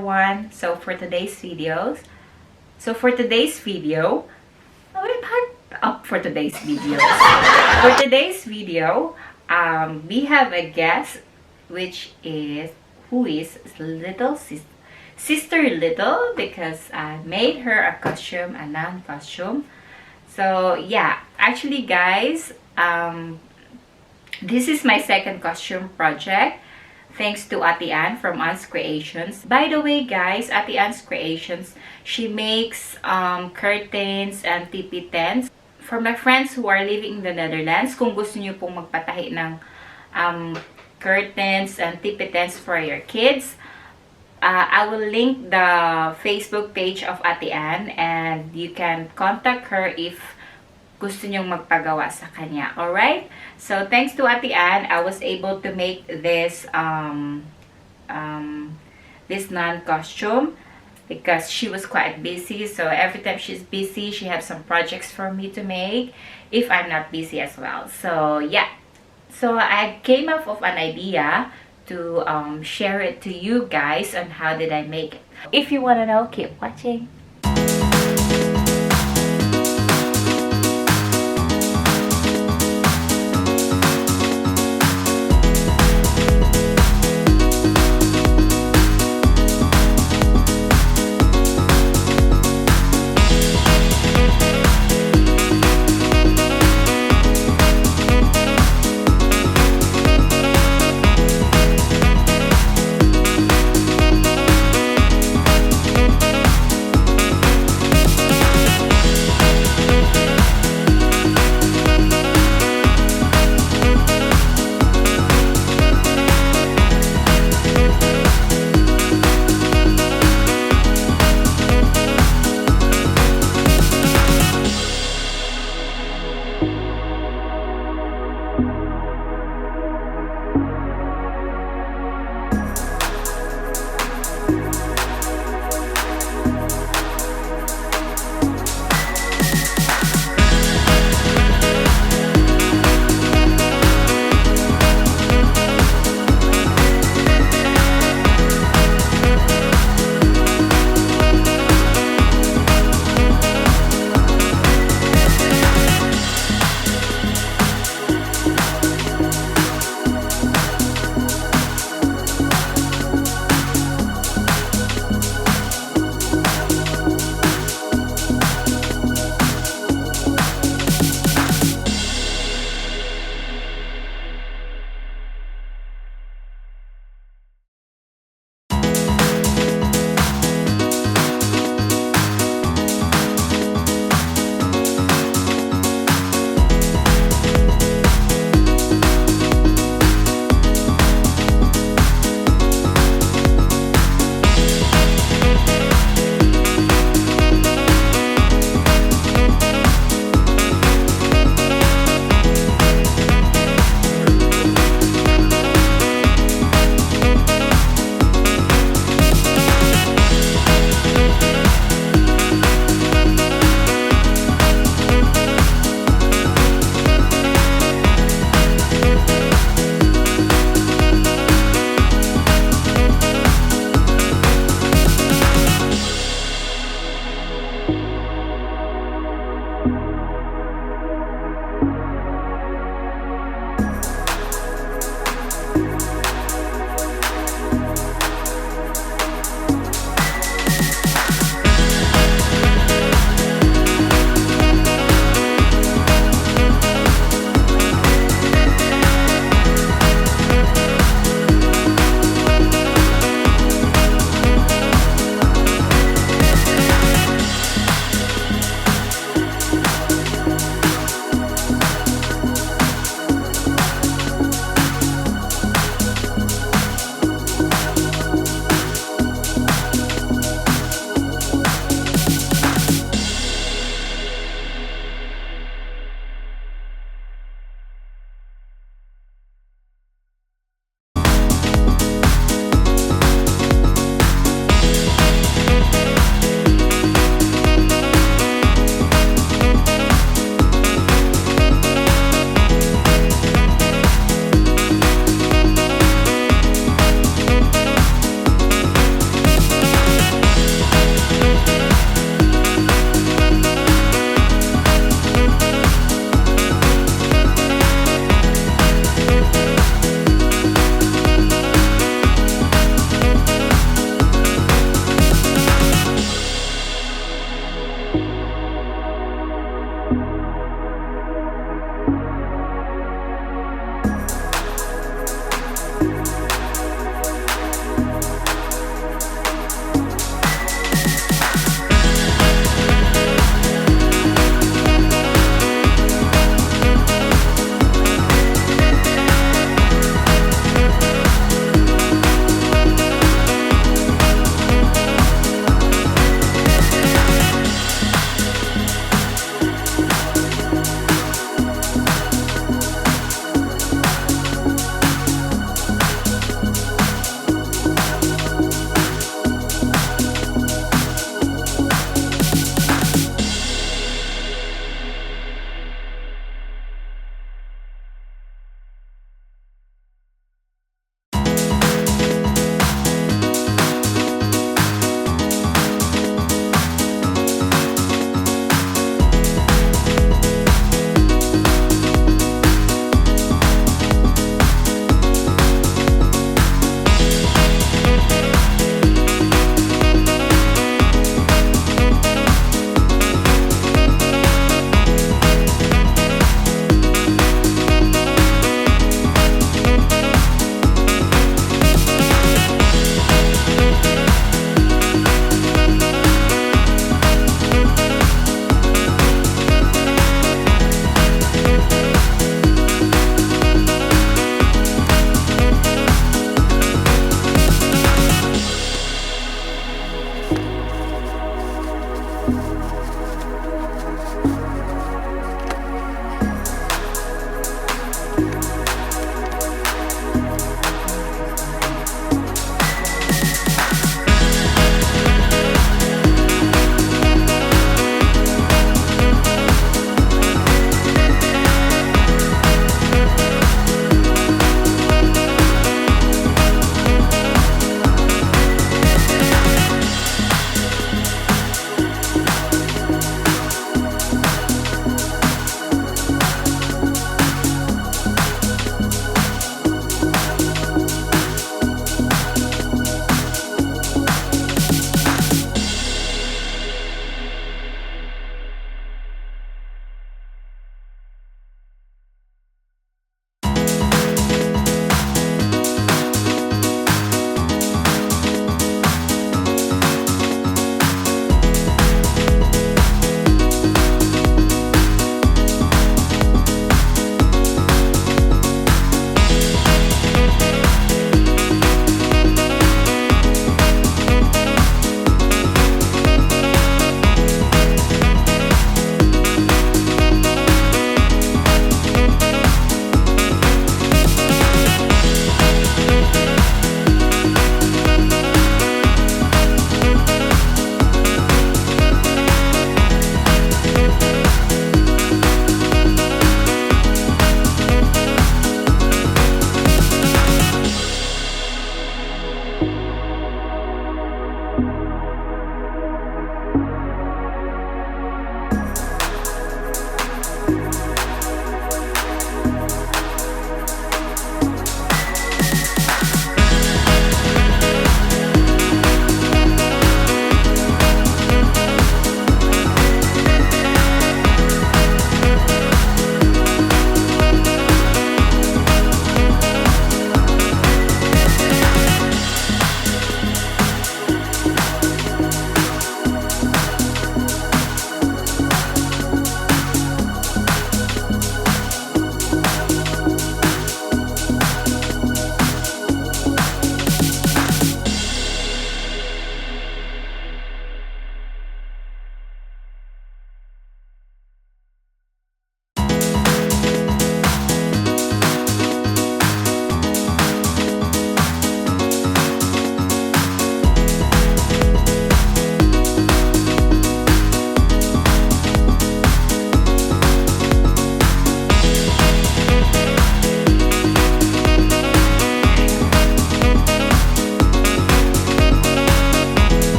everyone. So for today's video, for today's video, we have a guest, which is Sister Little, because I made her a costume, a non-costume. So yeah, actually guys, this is my second costume project, thanks to Ate Ann from Ann's Creations. By the way guys, Ate Ann's Creations, she makes curtains and tipi tents. For my friends who are living in the Netherlands, kung gusto niyo pong magpatahi ng curtains and tipi tents for your kids, I will link the Facebook page of Ate Ann, and you can contact her if gusto nyong magpagawa sa kanya. Alright? So, thanks to Ate Ann, I was able to make this this non-costume because she was quite busy. So, every time she's busy, she has some projects for me to make if I'm not busy as well. So, yeah. So, I came up with an idea to share it to you guys on how did I make it. If you want to know, keep watching.